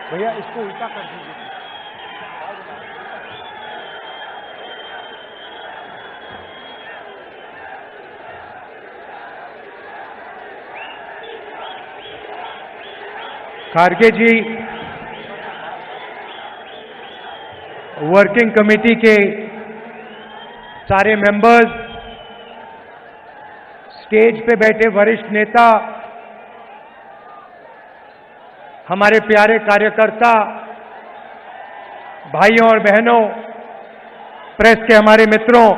भैया इसको उल्टा कर दीजिए। खारगे जी, वर्किंग कमेटी के सारे मेंबर्स, स्टेज पे बैठे वरिष्ठ नेता, हमारे प्यारे कार्यकर्ता, भाइयों और बहनों, प्रेस के हमारे मित्रों,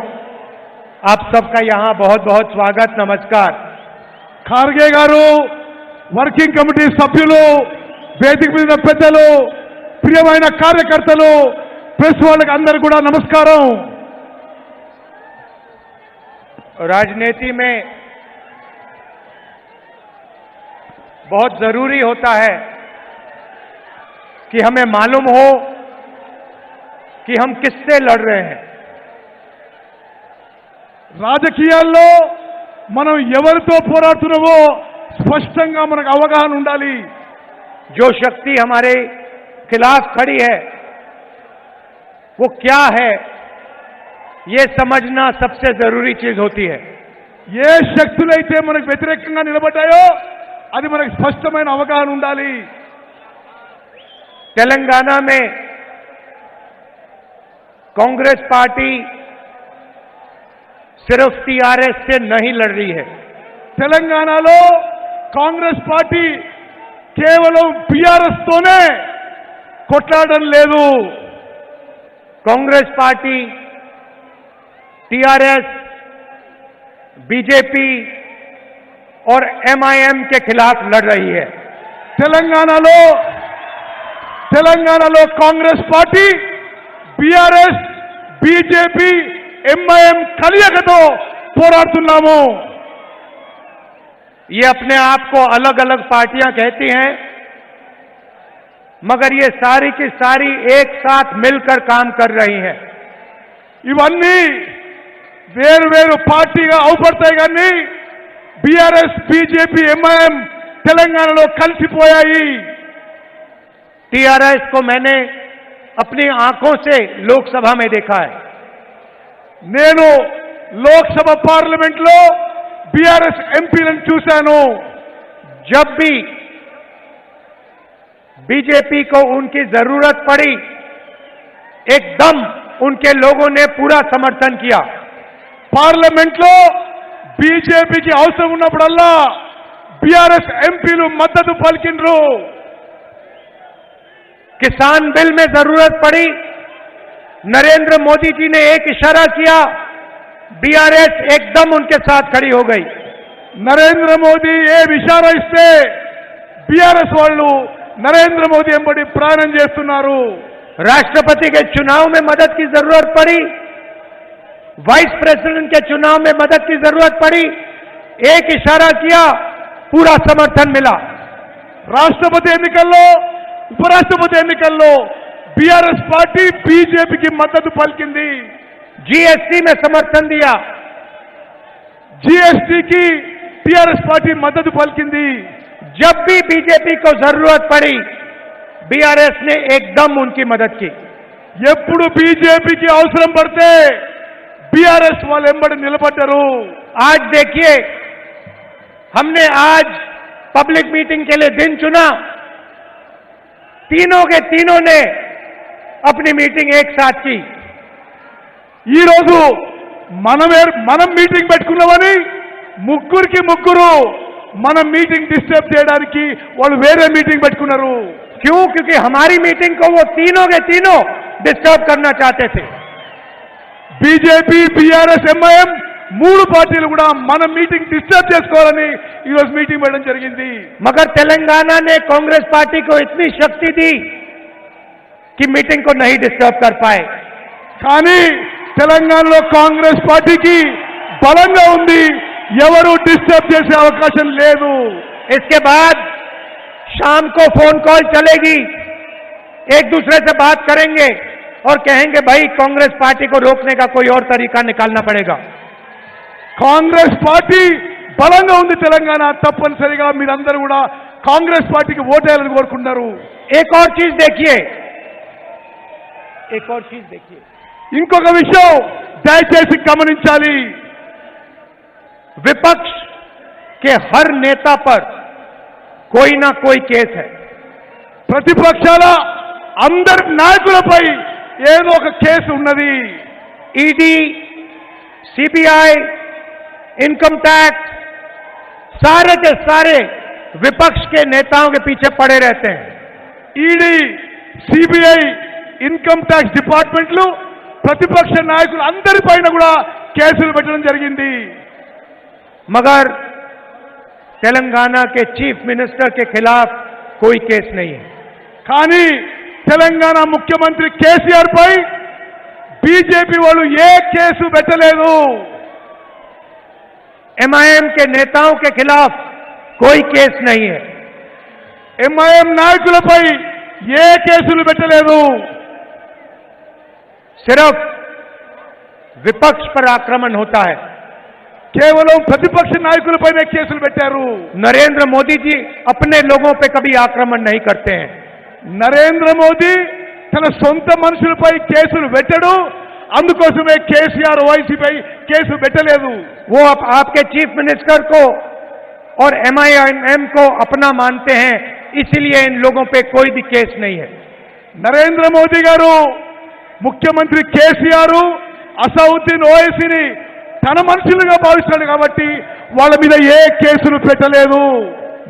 आप सबका यहां बहुत बहुत स्वागत, नमस्कार। ఖార్గే గారు, వర్కింగ్ కమిటీ సభ్యులు, వేదిక మీద పెద్దలు, ప్రియమైన కార్యకర్తలు, ప్రెస్ వాళ్ళకి అందరూ కూడా నమస్కారం। राजनीति में बहुत जरूरी होता है कि हमें मालूम हो कि हम किससे लड़ रहे हैं। రాజకీయాల్లో మనం ఎవరితో పోరాడుతున్నామో స్పష్టంగా మనకు అవగాహన ఉండాలి। जो शक्ति हमारे खिलाफ खड़ी है वो क्या है, ये समझना सबसे जरूरी चीज होती है। ఏ శక్తులైతే మనకు వ్యతిరేకంగా నిలబడ్డాయో అది మనకు స్పష్టమైన అవగాహన ఉండాలి। तेलंगाना में कांग्रेस पार्टी सिर्फ टीआरएस से नहीं लड़ रही है। తెలంగాణలో కాంగ్రెస్ పార్టీ కేవలం బీఆర్ఎస్ తోనే కొట్లాడడం లేదు। कांग्रेस पार्टी टीआरएस, बीजेपी और एमआईएम के खिलाफ लड़ रही है। తెలంగాణలో Congress party BRS, BJP, MIM కలయికతో పోరాడుతున్నాము। ये अपने आप को अलग अलग पार्टियां कहती हैं, मगर ये सारी की सारी एक साथ मिलकर काम कर रही हैं। ఇవన్నీ వేరు వేరు పార్టీగా అవుపడతాయి కానీ బీఆర్ఎస్, బీజేపీ, ఎంఐఎం తెలంగాణలో కలిసిపోయాయి। टीआरएस को मैंने अपनी आंखों से लोकसभा में देखा है। నేను లోక్సభ పార్లమెంట్ లో బీఆర్ఎస్ ఎంపీలను చూశాను। जब भी बीजेपी को उनकी जरूरत पड़ी, एकदम उनके लोगों ने पूरा समर्थन किया। పార్లమెంట్ లో బీజేపీకి అవసరం ఉన్నప్పుడల్లా బీఆర్ఎస్ ఎంపీలు మద్దతు పలికిండ్రు। किसान बिल में जरूरत पड़ी, नरेंद्र मोदी जी ने एक इशारा किया, बीआरएस एकदम उनके साथ खड़ी हो गई। నరేంద్ర మోదీ ఏ ఇషారా ఇస్తే బీఆర్ఎస్ వాళ్ళు నరేంద్ర మోదీ ఎంబడి ప్రయాణం చేస్తున్నారు। राष्ट्रपति के चुनाव में मदद की जरूरत पड़ी, वाइस प्रेसिडेंट के चुनाव में मदद की जरूरत पड़ी, एक इशारा किया, पूरा समर्थन मिला। రాష్ట్రపతి ఎన్నికల్లో, ఉపరాష్ట్రపతి ఎన్నికల్లో బీఆర్ఎస్ పార్టీ బీజేపీకి మద్దతు పలికింది। जीएसटी में समर्थन दिया, జీఎస్టీకి టీఆర్ఎస్ పార్టీ మద్దతు పలికింది। जब भी बीजेपी को जरूरत पड़ी, बीआरएस ने एकदम उनकी मदद की। ఎప్పుడు బీజేపీకి అవసరం పడితే బీఆర్ఎస్ వాళ్ళు ఎంబడి నిలబడ్డారు। आज देखिए, हमने आज पब्लिक मीटिंग के लिए दिन चुना, तीनों के तीनों ने अपनी मीटिंग एक साथ की। ఈ రోజు మనం మీటింగ్ పెట్టుకున్నామని ముగ్గురికి ముగ్గురు మన మీటింగ్ డిస్టర్బ్ చేయడానికి వాళ్ళు వేరే మీటింగ్ పెట్టుకున్నారు। क्यों? क्योंकि हमारी मीटिंग को वो तीनों के तीनों डिस्टर्ब करना चाहते थे। బీజేపీ, బీఆర్ఎస్, ఎంఐఎం మూడు పార్టీలు కూడా మన మీటింగ్ డిస్టర్బ్ చేసుకోవాలని ఈ రోజు మీటింగ్ పెట్టడం జరిగింది। मगर तेलंगाना ने कांग्रेस पार्टी को इतनी शक्ति दी कि मीटिंग को नहीं डिस्टर्ब कर पाए। కానీ తెలంగాణలో కాంగ్రెస్ పార్టీకి బలంగా ఉంది, ఎవరు డిస్టర్బ్ చేసే అవకాశం లేదు। इसके बाद शाम को फोन कॉल चलेगी, एक दूसरे से बात करेंगे और कहेंगे भाई कांग्रेस पार्टी को रोकने का कोई और तरीका निकालना पड़ेगा। కాంగ్రెస్ పార్టీ బలంగా ఉంది తెలంగాణ, తప్పనిసరిగా మీరందరూ కూడా కాంగ్రెస్ పార్టీకి ఓటేయాలని కోరుకుంటున్నారు. एक और चीज देखिए, एक और चीज देखिए, ఇంకొక విషయం దయచేసి గమనించాలి. विपक्ष के हर नेता पर कोई ना कोई केस है. ప్రతిపక్షాల అందరి నాయకులపై ఏదో ఒక కేసు ఉన్నది. ईडी, सीबीआई, इनकम टैक्स, सारे के सारे विपक्ष के नेताओं के पीछे पड़े रहते हैं. ఈడీ, సిబిఐ, ఇన్కమ్ ట్యాక్స్ డిపార్ట్మెంట్లు ప్రతిపక్ష నాయకులు అందరిపైన కూడా కేసులు పెట్టడం జరిగింది. मगर तेलंगाना के चीफ मिनिस्टर के खिलाफ कोई केस नहीं है. కానీ తెలంగాణ ముఖ్యమంత్రి కేసీఆర్ పై బీజేపీ వాళ్ళు ఏ కేసు పెట్టలేదు. एमआईएम के नेताओं के खिलाफ कोई केस नहीं है. ఎంఐఎం నాయకులపై ఏ కేసులు పెట్టలేదు. सिर्फ विपक्ष पर आक्रमण होता है. కేవలం ప్రతిపక్ష నాయకులపైనే కేసులు పెట్టారు. नरेंद्र मोदी जी अपने लोगों पे कभी आक्रमण नहीं करते हैं. నరేంద్ర మోదీ తన సొంత మనుషులపై కేసులు పెట్టడు. అందుకోసమే కేసీఆర్ వైసీపై కేసు పెట్టలేదు. वो आपके चीफ मिनिस्टर को और एमआईएम को अपना मानते हैं, इसलिए इन लोगों पे कोई भी केस नहीं है. నరేంద్ర మోదీ గారు ముఖ్యమంత్రి కేసీఆర్ అసౌద్దీన్ ఓవైసీని తన మనుషులుగా భావిస్తాడు కాబట్టి వాళ్ళ మీద ఏ కేసులు పెట్టలేదు.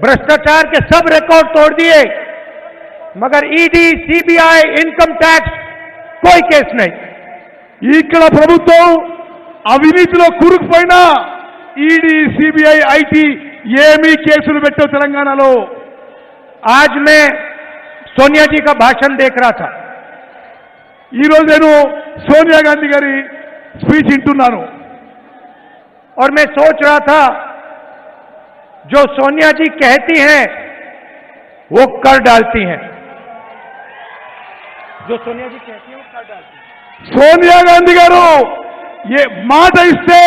भ्रष्टाचार के सब रिकॉर्ड तोड़ दिए, मगर ईडी, सीबीआई, इनकम टैक्स कोई केस नहीं. ఇక్కడ ప్రభుత్వం అవినీతిలో కూరుకుపోయినా ఈడీ, సిబిఐ, ఐటీ ఏమీ కేసులు పెట్టవు తెలంగాణలో. आज मैं सोनिया जी का भाषण देख रहा था. ఈ రోజు నేను సోనియా గాంధీ గారి స్పీచ్ వింటున్నాను. और मैं सोच रहा था, जो सोनिया जी कहती हैं वो कर डालती हैं. जो सोनिया जी कहती हैं वो कर डालती हैं. సోనియా గాంధీ గారు ఏ మాట ఇస్తే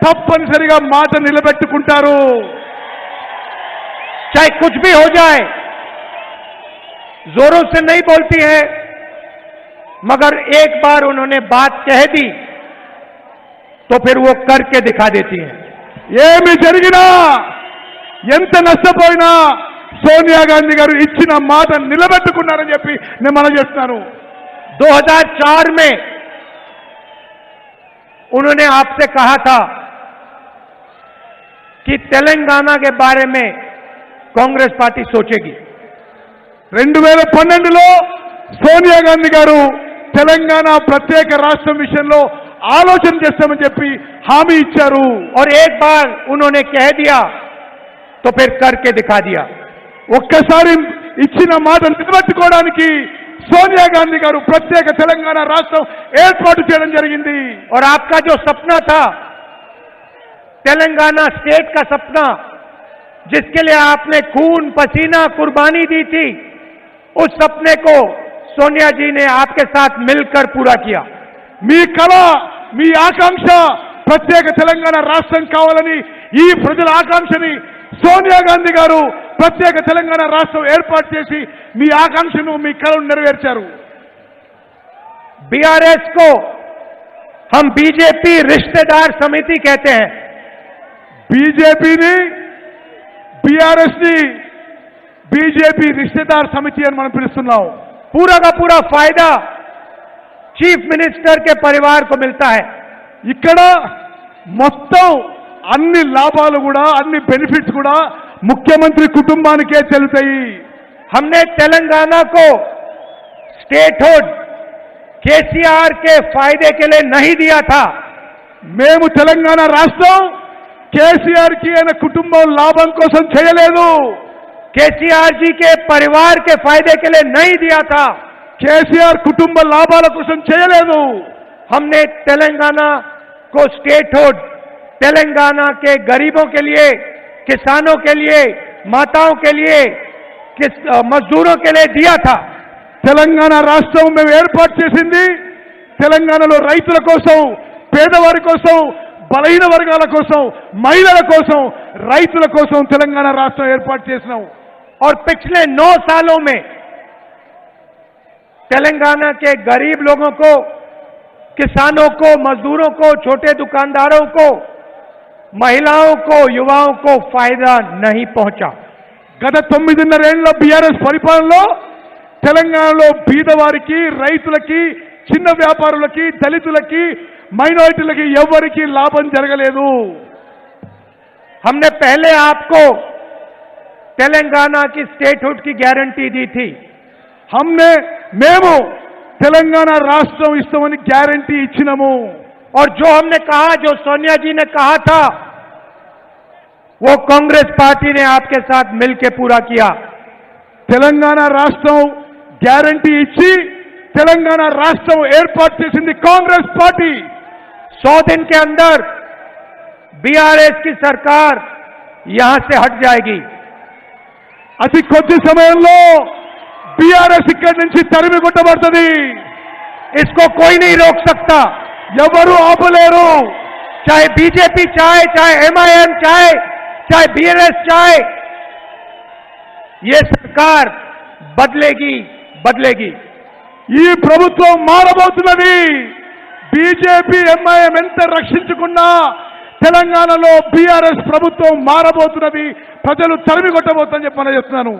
తప్పనిసరిగా మాట నిలబెట్టుకుంటారు. चाहे कुछ भी हो जाए, जोरों से नहीं बोलती है, मगर एक बार उन्होंने बात कह दी तो फिर वो करके दिखा देती हैं. ఏమి జరిగినా ఎంత నష్టపోయినా సోనియా గాంధీ గారు ఇచ్చిన మాట నిలబెట్టుకున్నారని చెప్పి నేను మనం చేస్తున్నాను. 2004 में उन्होंने आपसे कहा था कि तेलंगाना के बारे में कांग्रेस पार्टी सोचेगी. 2012లో సోనియా గాంధీ గారు తెలంగాణ ప్రత్యేక రాష్ట్రం విషయంలో ఆలోచన చేస్తామని చెప్పి హామీ ఇచ్చారు. और एक बार उन्होंने कह दिया तो फिर करके दिखा दिया. ఒక్కసారి ఇచ్చిన మాట నిలబెట్టుకోవడానికి సోనియా గాంధీ గారు ప్రత్యేక తెలంగాణ రాష్ట్రం ఏర్పాటు చేయడం జరిగింది. और आपका जो सपना था, तेलंगाना स्टेट का सपना, जिसके लिए आपने खून पसीना कुर्बानी दी थी, उस सपने को सोनिया जी ने आपके साथ मिलकर पूरा किया. మీ కళ, మీ ఆకాంక్ష ప్రత్యేక తెలంగాణ రాష్ట్రం కావాలని ఈ ప్రజల ఆకాంక్షని సోనియా గాంధీ గారు ప్రత్యేక తెలంగాణ రాష్ట్రం ఏర్పాటు చేసి మీ ఆకాంక్షను, మీ కళను నెరవేర్చారు. बीआरएस को हम बीजेपी रिश्तेदार समिति कहते हैं. బీజేపీని, బీఆర్ఎస్ ని బీజేపీ రిశ్తేదార్ సమితి అని మనం పిలుస్తున్నాం. पूरा का पूरा फायदा चीफ मिनिस्टर के परिवार को मिलता है. ఇక్కడ మొత్తం అన్ని లాభాలు కూడా, అన్ని బెనిఫిట్స్ కూడా ముఖ్యమంత్రి కుటుంబానికే చెల్లుతాయి. हमने तेलंगाना को स्टेटहुड केसीआर के फायदे के लिए नहीं दिया था. మేము తెలంగాణ రాష్ట్రం కేసీఆర్ కి ఆయన కుటుంబం లాభం కోసం చేయలేదు. केसीआर जी के परिवार के फायदे के लिए नहीं दिया था. కేసీఆర్ కుటుంబ లాభాల కోసం చేయలేదు. हमने तेलंगाना को स्टेटहुड तेलंगाना के गरीबों के लिए, किसानों के लिए, माताओं के लिए, मजदूरों के लिए दिया था. తెలంగాణ రాష్ట్రం మేము ఏర్పాటు చేసింది తెలంగాణలో రైతుల కోసం, పేదవారి కోసం, బలహీన వర్గాల కోసం, మహిళల కోసం, రైతుల కోసం తెలంగాణ రాష్ట్రం ఏర్పాటు చేసినాం. और पिछले 9 सालों में तेलंगाना के गरीब लोगों को, किसानों को, मजदूरों को, छोटे दुकानदारों को, महिलाओं को, युवाओं को फायदा नहीं पहुंचा। గత 9.5 ఏళ్ల బీఆర్ఎస్ పరిపాలనలో తెలంగాణలో బీదవారికి, రైతులకి, చిన్న వ్యాపారులకి, దళితులకి, మైనారిటీలకి ఎవరికి లాభం జరగలేదు। हमने पहले आपको तेलंगाना की स्टेटहुड की गारंटी दी थी। మేము తెలంగాణ రాష్ట్రం ఇస్తామని గ్యారంటీ ఇచ్చినాము। और जो हमने कहा, जो सोनिया जी ने कहा था, वो कांग्रेस पार्टी ने आपके साथ मिलकर पूरा किया। తెలంగాణ రాష్ట్రం గ్యారంటీ ఇచ్చి తెలంగాణ రాష్ట్రం ఏర్పాటు చేసింది కాంగ్రెస్ పార్టీ। 100 दिन के अंदर बीआरएस की सरकार यहां से हट जाएगी। అతి కొద్ది సమయంలో బీఆర్ఎస్ ఇక్కడి నుంచి తరిమి కొట్టబడుతుంది। इसको कोई नहीं रोक सकता, ఎవరు ఆపలేరు। चाहे बीजेपी चाहे, चाहे एमआईएम चाहे, चाहे बीआरएस चाहे, ये सरकार बदलेगी, बदलेगी। ఈ ప్రభుత్వం మారబోతున్నది। బీజేపీ, ఎంఐఎం ఎంత రక్షించుకున్నా తెలంగాణలో బీఆర్ఎస్ ప్రభుత్వం మారబోతున్నది। ప్రజలు తరిమి కొట్టబోతుందని చెప్పి చెప్తున్నాను।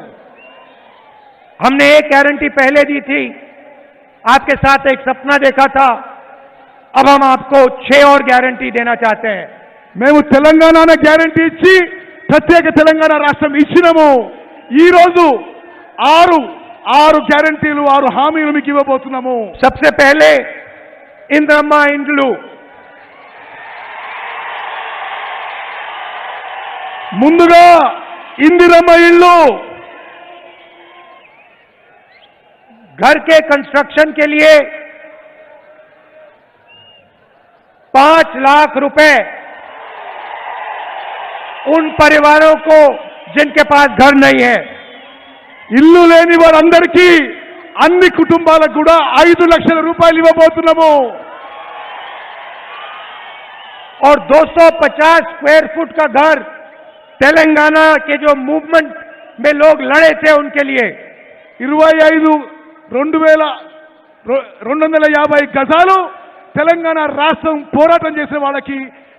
हमने एक गारंटी पहले दी थी, आपके साथ एक सपना देखा था, अब हम आपको 6 और गारंटी देना चाहते हैं। మేము తెలంగాణ గ్యారంటీ ఇచ్చి ప్రత్యేక తెలంగాణ రాష్ట్రం ఇచ్చినాము। ఈ రోజు 6 గ్యారంటీలు, 6 హామీలు మీకు ఇవ్వబోతున్నాము। सबसे पहले इंद्रम्मा इंड्लू, ముందుగా ఇందిరమ్మ ఇల్లు, घर के कंस्ट्रक्शन के लिए 5 लाख रुपए उन परिवारों को जिनके पास घर नहीं है। ఇల్లు లేని వారందరికీ, అన్ని కుటుంబాలకు కూడా 5 లక్షల రూపాయలు ఇవ్వబోతున్నాము। और 250 स्क्वायर फुट का घर तेलंगाना के जो मूवमेंट में लोग लड़े थे उनके लिए 250 గజాలు తెలంగాణ రాష్ట్రం పోరాటం చేసే వాళ్ళకి,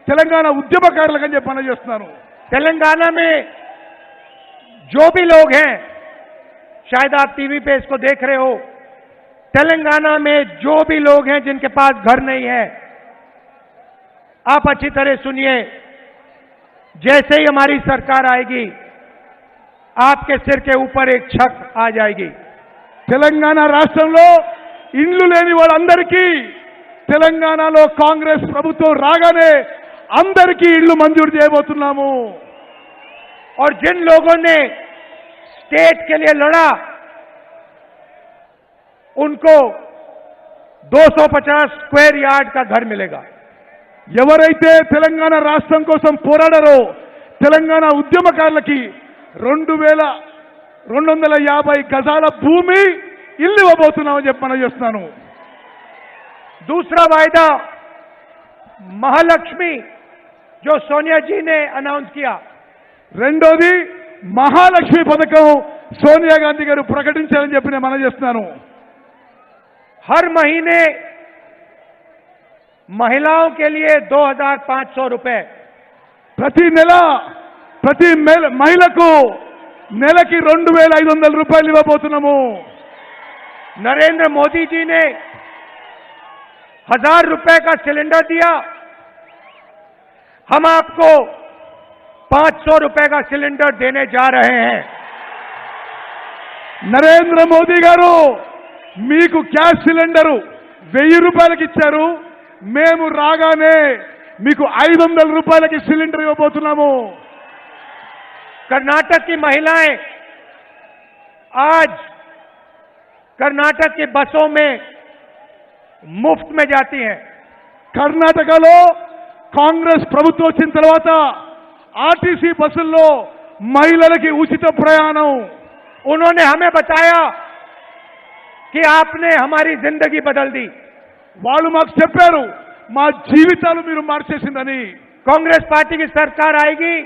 తెలంగాణ ఉద్యమకారులకు అని చెప్పి పనిచేస్తున్నాను। तेलंगाना में जो भी लोग हैं, शायद आप टीवी पे इसको देख रहे हो, तेलंगाना में जो भी लोग हैं जिनके पास घर नहीं है, आप अच्छी तरह सुनिए। जैसे ही हमारी सरकार आएगी, आपके सिर के ऊपर एक छत आ जाएगी। తెలంగాణ రాష్ట్రంలో ఇండ్లు లేని వాళ్ళందరికీ తెలంగాణలో కాంగ్రెస్ ప్రభుత్వం రాగానే అందరికీ ఇళ్లు మంజూరు చేయబోతున్నాము। और जिन लोगों ने स्टेट के लिए लड़ा, उनको 250 स्क्वायर यार्ड का घर मिलेगा। ఎవరైతే తెలంగాణ రాష్ట్రం కోసం పోరాడారో తెలంగాణ ఉద్యమకారులకి 2250 గజాల భూమి ఇల్లు ఇవ్వబోతున్నామని చెప్పి మనం చేస్తున్నాను। दूसरा वायदा महालक्ष्मी, जो सोनिया जी ने अनाउंस किया। రెండోది మహాలక్ష్మి పథకం సోనియా గాంధీ గారు ప్రకటించారని చెప్పి నేను మనం చేస్తున్నాను। हर महीने महिलाओं के लिए 2500 रुपए, ప్రతి నెల ప్రతి మహిళకు నెలకి 2500 రూపాయలు ఇవ్వబోతున్నాము। नरेंद्र मोदी जी ने 1000 रुपए का सिलेंडर दिया, हम आपको 500 रुपए का सिलेंडर देने जा रहे हैं। నరేంద్ర మోదీ గారు మీకు గ్యాస్ సిలిండరు 1000 రూపాయలకి ఇచ్చారు, మేము రాగానే మీకు 500 రూపాయలకి సిలిండర్ ఇవ్వబోతున్నాము। कर्नाटक की महिलाएं आज कर्नाटक की बसों में मुफ्त में जाती हैं। కర్ణాటకలో కాంగ్రెస్ ప్రభుత్వం వచ్చిన తర్వాత ఆర్టీసీ బస్సుల్లో మహిళలకి ఉచిత ప్రయాణం। उन्होंने हमें बताया कि आपने हमारी जिंदगी बदल दी। వాళ్ళు మాకు చెప్పారు మా జీవితాలు మీరు మార్చేసిందని। कांग्रेस पार्टी की सरकार आएगी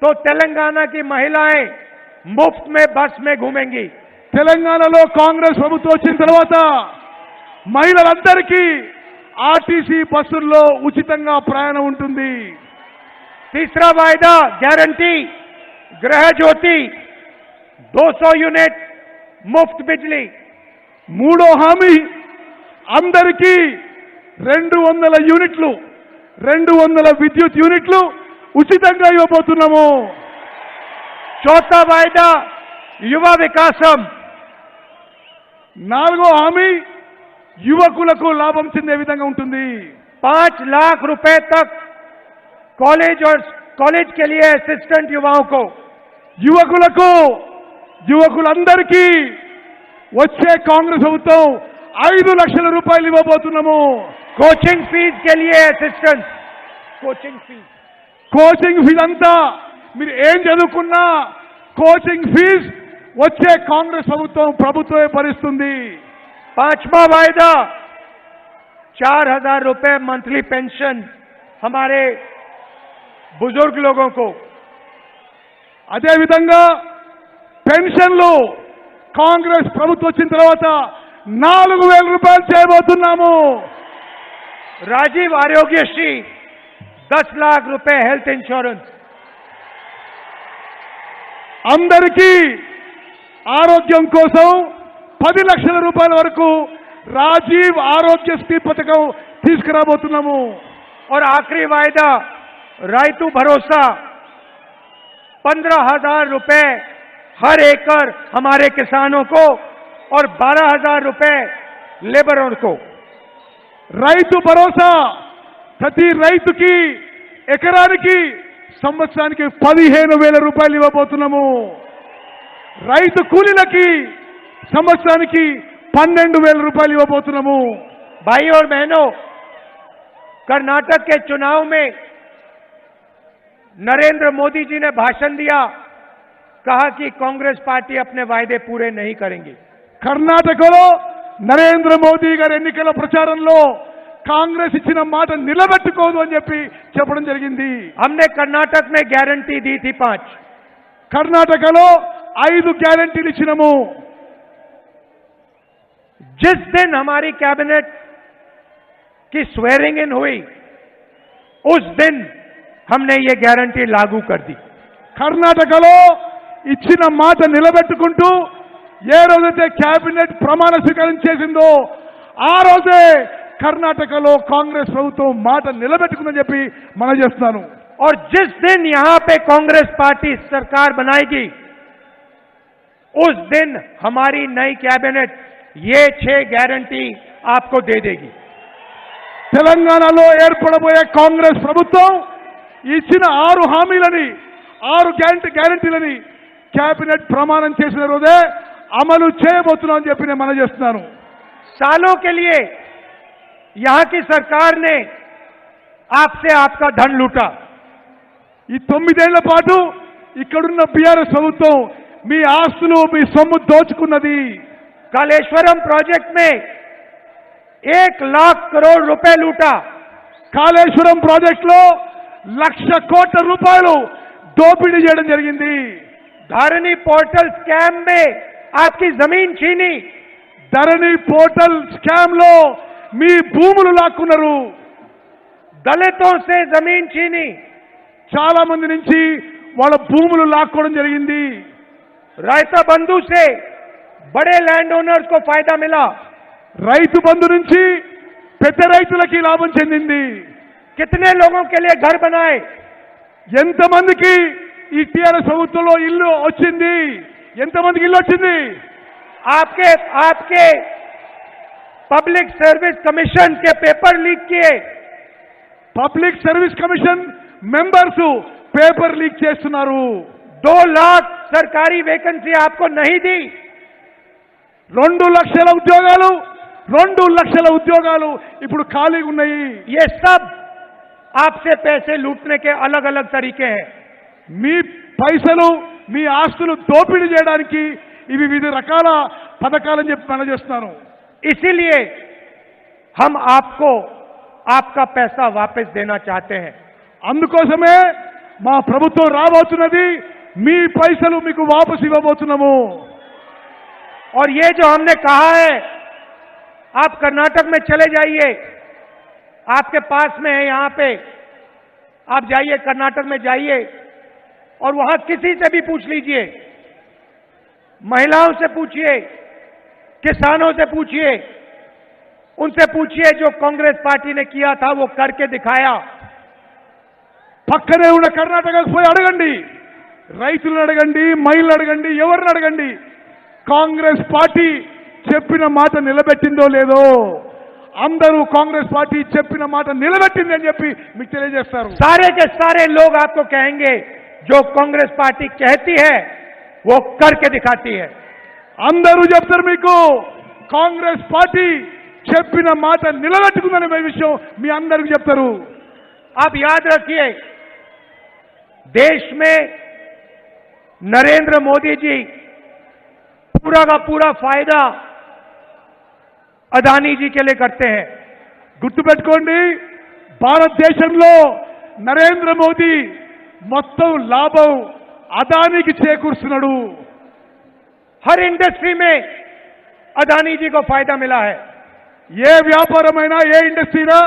तो तेलंगाना की महिलाएं मुफ्त में बस में घूमेंगी। తెలంగాణలో కాంగ్రెస్ ప్రభుత్వం వచ్చిన తర్వాత మహిళలందరికీ ఆర్టీసీ బస్సుల్లో ఉచితంగా ప్రయాణం ఉంటుంది। तीसरा वायदा गारंटी गृह ज्योति 200 यूनिट मुफ्त बिजली। మూడో హామీ అందరికీ 200 యూనిట్లు 200 విద్యుత్ యూనిట్లు ఉచితంగా ఇవ్వబోతున్నాము। चौथा वायदा युवा विकासम। నాలుగో హామీ యువకులకు లాభం చెందే విధంగా ఉంటుంది। 5 लाख रुपए तक कॉलेज और कॉलेज के लिए असिस्टेंट युवाओं को। యువకులందరికీ వచ్చే కాంగ్రెస్ ప్రభుత్వం 5 లక్షల రూపాయలు ఇవ్వబోతున్నాము। कोचिंग फीस के लिए असिस्टेंट। కోచింగ్ ఫీజు అంతా మీరు ఏం చదువుకున్నా కోచింగ్ ఫీజు వచ్చే కాంగ్రెస్ ప్రభుత్వమే భరిస్తుంది। 5वां वायदा 4000 रुपए मंथली पेंशन हमारे बुजुर्ग लोगों को। అదే విధంగా పెన్షన్లు కాంగ్రెస్ ప్రభుత్వం వచ్చిన తర్వాత 4000 రూపాయలు చేయబోతున్నాము। राजीव आरोग्यश्री 10 लाख रुपए हेल्थ इंश्योरेंस। అందరికీ ఆరోగ్యం కోసం 10 లక్షల రూపాయల వరకు రాజీవ్ ఆరోగ్యశ్రీ పథకం తీసుకురాబోతున్నాము। और आखिरी वायदा रायतू भरोसा 15,000 रुपए हर एकड़ हमारे किसानों को और 12,000 रुपए लेबरों को। రైతు భరోసా ప్రతి రైతుకి ఎకరానికి సంవత్సరానికి 15,000 రూపాయలు ఇవ్వబోతున్నాము। రైతు కూలీలకి సంవత్సరానికి 12,000 రూపాయలు ఇవ్వబోతున్నాము। भाई और बहनों, कर्नाटक के चुनाव में नरेंद्र मोदी जी ने भाषण दिया, कहा कि कांग्रेस पार्टी अपने वायदे पूरे नहीं करेंगे। కర్ణాటకలో నరేంద్ర మోదీ గారి ఎన్నికల ప్రచారంలో కాంగ్రెస్ ఇచ్చిన మాట నిలబెట్టుకోదు అని చెప్పడం జరిగింది। हमने कर्नाटक में गारंटी दी थी 5। కర్ణాటకలో 5 గ్యారెంటీలు ఇచ్చినాము। जिस दिन हमारी कैबिनेट की स्वेरिंग इन हुई उस दिन हमने ये गारंटी लागू कर दी। కర్ణాటకలో ఇచ్చిన మాట నిలబెట్టుకుంటూ ఏ రోజైతే కేబినెట్ ప్రమాణ స్వీకారం చేసిందో ఆ రోజే కర్ణాటకలో కాంగ్రెస్ ప్రభుత్వం మాట నిలబెట్టుకుందని చెప్పి మనం చేస్తున్నాను। और जिस दिन यहां पे कांग्रेस पार्टी सरकार बनाएगी उस दिन हमारी नई कैबिनेट ये 6 गारंटी आपको दे देगी। తెలంగాణలో ఏర్పడబోయే కాంగ్రెస్ ప్రభుత్వం ఇచ్చిన 6 హామీలని 6 గ్యారెంటీలని కేబినెట్ ప్రమాణం చేసిన రోజే అమలు చేయబోతున్నామని చెప్పి నేను మనం చేస్తున్నాను। सालों के लिए यहां की सरकार ने आपसे आपका धन लूटा। ఈ 9 ఏళ్ల పాటు ఇక్కడున్న బీఆర్ఎస్ ప్రభుత్వం మీ ఆస్తులు మీ సొమ్ము దోచుకున్నది। कालेश्वरम प्रोजेक्ट में 1 लाख करोड़ रुपए लूटा। కాళేశ్వరం ప్రాజెక్టులో 1,00,000 కోట్ల రూపాయలు దోపిడీ చేయడం జరిగింది। धारणी पोर्टल स्कैम में आपकी जमीन छीनी। ధరణి పోర్టల్ స్కామ్ లో మీ భూములు లాక్కున్నారు। दलितों से जमीन छीनी। చాలా మంది నుంచి వాళ్ళ భూములు లాక్కోవడం జరిగింది। रायता बंधु से बड़े लैंड ओनर्स को फायदा मिला। రైతు బంధు నుంచి పెద్ద రైతులకి లాభం చెందింది। कितने लोगों के लिए घर बनाए। ఎంతమందికి ఈ టీఆర్ఎస్ ప్రభుత్వంలో ఇల్లు వచ్చింది? ఎంతమందికి ఇల్లు వచ్చింది? आपके पब्लिक सर्विस कमीशन के पेपर लीक किए। Public service commission members paper leak చేస్తున్నారు। 2 लाख सरकारी वैकेंसी आपको नहीं दी। 2 లక్షల ఉద్యోగాలు ఇప్పుడు ఖాళీగా ఉన్నాయి। ये सब आपसे पैसे लूटने के अलग अलग तरीके हैं। మీ పైసలు మీ ఆస్తులు దోపిడీ చేయడానికి ఇవి వివిధ రకాల పథకాలని చెప్పి మనం చేస్తున్నాను। इसीलिए हम आपको आपका पैसा वापस देना चाहते हैं। అందుకోసమే మా ప్రభుత్వం రాబోతున్నది మీ పైసలు మీకు వాపసు ఇవ్వబోతున్నాము. और ये जो हमने कहा है, आप कर्नाटक में चले जाइए, आपके पास में है यहां पे, आप जाइए कर्नाटक में जाइए और वहां किसी से भी पूछ लीजिए, महिलाओं से पूछिए, किसानों से पूछिए, उनसे पूछिए जो कांग्रेस पार्टी ने किया था वो करके दिखाया. పక్కనే ఉన్న కర్ణాటకకు పోయి అడగండి, రైతులను అడగండి, మహిళలు అడగండి, ఎవరిని అడగండి, కాంగ్రెస్ పార్టీ చెప్పిన మాట నిలబెట్టిందో లేదో. అందరూ కాంగ్రెస్ పార్టీ చెప్పిన మాట నిలబెట్టింది అని చెప్పి మీకు తెలియజేస్తారు. सारे के सारे लोग आपको कहेंगे जो कांग्रेस पार्टी कहती है वो करके दिखाती है. అందరూ చెప్తారు మీకు కాంగ్రెస్ పార్టీ చెప్పిన మాట నిలబెట్టుకుందనే విషయం మీ అందరికీ చెప్తారు. आप याद रखिए, देश में नरेंद्र मोदी जी पूरा का पूरा फायदा अदानी जी के लिए करते हैं. గుర్తుపెట్టుకోండి, భారతదేశంలో నరేంద్ర మోదీ మొత్తం లాభం అదానికి చేకూరుస్తున్నాడు. हर इंडस्ट्री में अदानी जी को फायदा मिला है. ఏ వ్యాపారమైనా ఏ ఇండస్ట్రీనా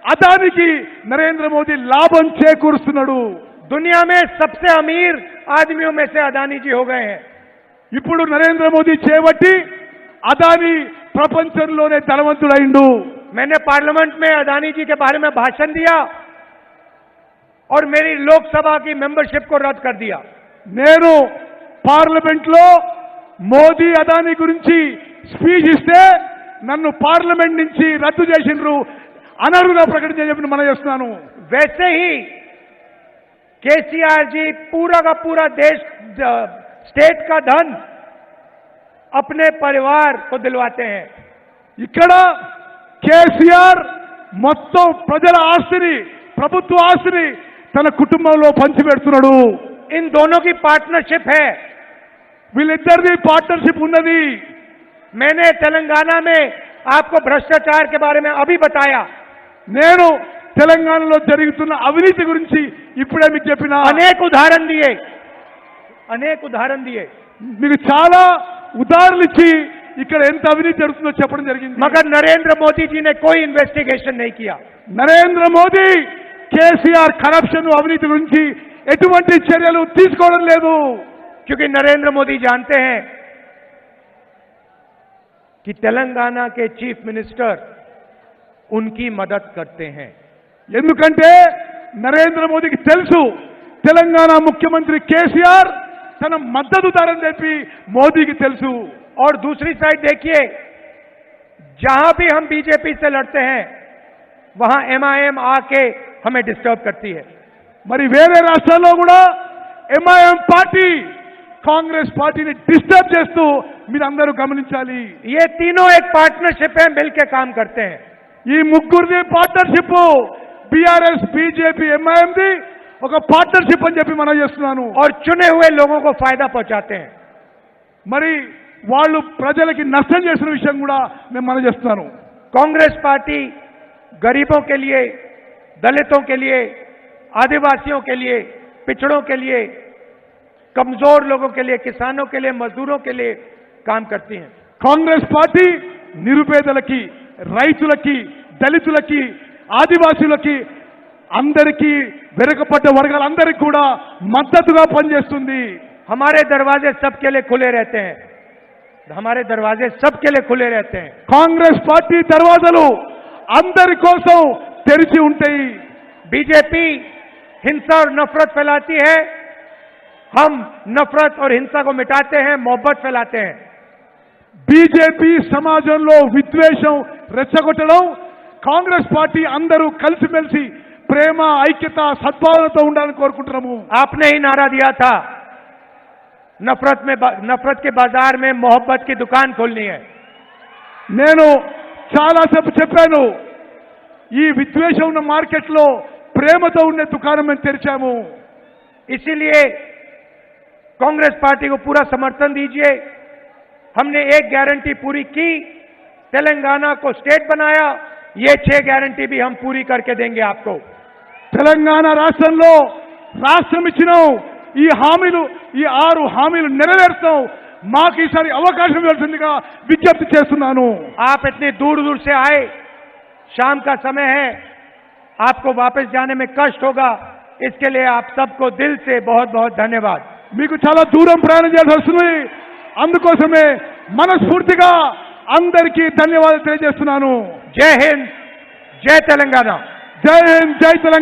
అదానికి నరేంద్ర మోదీ లాభం చేకూరుస్తున్నాడు. दुनिया में सबसे अमीर आदमियों में से अदानी जी हो गए हैं. ఇప్పుడు నరేంద్ర మోదీ చేపట్టి అదాని ప్రపంచంలోనే ధనవంతుడైండు. मैंने पार्लियामेंट में अदानी जी के बारे में भाषण दिया और मेरी लोकसभा की मेंबरशिप को रद्द कर दिया. నేను పార్లమెంట్ లో మోదీ అదాని గురించి స్పీచ్ ఇస్తే నన్ను పార్లమెంట్ నుంచి రద్దు చేసిండ్రు, అనర్హుగా ప్రకటించని చెప్పి మనం చేస్తున్నాను. वैसे ही केसीआर जी पूरा का पूरा देश स्टेट का धन अपने परिवार को दिलवाते हैं. ఇక్కడ కేసీఆర్ మొత్తం ప్రజల ఆస్తిని, ప్రభుత్వ ఆస్తిని తన కుటుంబంలో పంచిపెడుతున్నాడు. इन दोनों की पार्टनरशिप है. వీళ్ళిద్దరిది పార్ట్నర్షిప్ ఉన్నది. मैंने तेलंगाना में आपको भ्रष्टाचार के बारे में अभी बताया. నేను తెలంగాణలో జరుగుతున్న అవినీతి గురించి ఇప్పుడే మీకు చెప్పిన अनेक उदाहरण दिए. మీకు చాలా ఉదాహరణలు ఇచ్చి ఇక్కడ ఎంత అవినీతి జరుగుతుందో చెప్పడం జరిగింది. मगर नरेंद्र मोदी जी ने कोई इन्वेस्टिगेशन नहीं किया. నరేంద్ర మోదీ కేసీఆర్ కరప్షన్ అవినీతి గురించి ఎటువంటి చర్యలు తీసుకోవడం లేదు. क्योंकि नरेंद्र मोदी जानते हैं कि तेलंगाना के चीफ मिनिस्टर उनकी मदद करते हैं. ఎందుకంటే నరేంద్ర మోదీకి తెలుసు తెలంగాణ ముఖ్యమంత్రి కేసీఆర్ తన మద్దతుదారని చెప్పి మోదీకి తెలుసు. और दूसरी साइड देखिए, जहां भी हम बीजेपी से लड़ते हैं वहां एमआईएम आके हमें डिस्टर्ब करती है. మరి వేరే రాష్ట్రాల్లో కూడా ఎంఐఎం పార్టీ కాంగ్రెస్ పార్టీని డిస్టర్బ్ చేస్తూ మీరందరూ గమనించాలి. ये तीनों एक पार्टनरशिप है, मिलकर काम करते हैं. ఈ ముగ్గురిది పార్ట్నర్షిప్, బీఆర్ఎస్, బీజేపీ, ఎంఐఎంది ఒక పార్ట్నర్షిప్ అని చెప్పి మనం చేస్తున్నాను. और चुने हुए लोगों को फायदा पहुंचाते हैं. మరి వాళ్ళు ప్రజలకి నష్టం చేసిన విషయం కూడా నేను మనం చేస్తున్నాను. कांग्रेस पार्टी गरीबों के लिए, दलितों के लिए, आदिवासियों के लिए, पिछड़ों के लिए, कमजोर लोगों के लिए, किसानों के लिए, मजदूरों के लिए काम करती हैं. కాంగ్రెస్ పార్టీ నిరుపేదలకి, రైతులకి, దళితులకి, ఆదివాసీలకి, అందరికీ, వెనుకబడ్డ వర్గాలందరికీ కూడా మద్దతుగా పనిచేస్తుంది. हमारे दरवाजे सबके लिए खुले रहते हैं. हमारे दरवाजे सबके लिए खुले रहते हैं. కాంగ్రెస్ పార్టీ దర్వాజాలు అందరి కోసం తెరిచి ఉంటాయి. बीजेपी हिंसा और नफरत फैलाती है, हम नफरत और हिंसा को मिटाते हैं, मोहब्बत फैलाते हैं. బీజేపీ సమాజంలో విద్వేషం రెచ్చగొట్టడం, కాంగ్రెస్ పార్టీ అందరూ కలిసిమెలిసి ప్రేమ, ఐక్యత, సద్భావనతో ఉండాలని కోరుకుంటున్నాము. आपने ही नारा दिया था, नफरत के बाजार में मोहब्बत की दुकान खोलनी है. నేను చాలాసేపు చెప్పాను, ఈ విద్వేషం ఉన్న మార్కెట్లో ప్రేమతో ఉండే దుకాణం మేము తెరిచాము. इसीलिए कांग्रेस पार्टी को पूरा समर्थन दीजिए. हमने एक गारंटी पूरी की, तेलंगाना को स्टेट बनाया, ये 6 गारंटी भी हम पूरी करके देंगे आपको. తెలంగాణ రాష్ట్రంలో రాష్ట్రం ఇచ్చినాం, ఈ హామీలు ఈ 6 హామీలు నెరవేర్స్తాం. మాకు ఈసారి అవకాశం ఇవ్వాల్సిందిగా విజ్ఞప్తి చేస్తున్నాను. आप इतनी दूर दूर से आए, शाम का समय है, आपको वापस जाने में कष्ट होगा, इसके लिए आप सबको दिल से बहुत बहुत धन्यवाद. మీకు చాలా దూరం ప్రయాణం చేయాల్సి వస్తుంది. అందుకోసమే మనస్ఫూర్తిగా అందరికీ ధన్యవాదాలు తెలియజేస్తున్నాను. जय हिंद, जय तेलंगाना. జై హింద్, జై తెలంగాణ.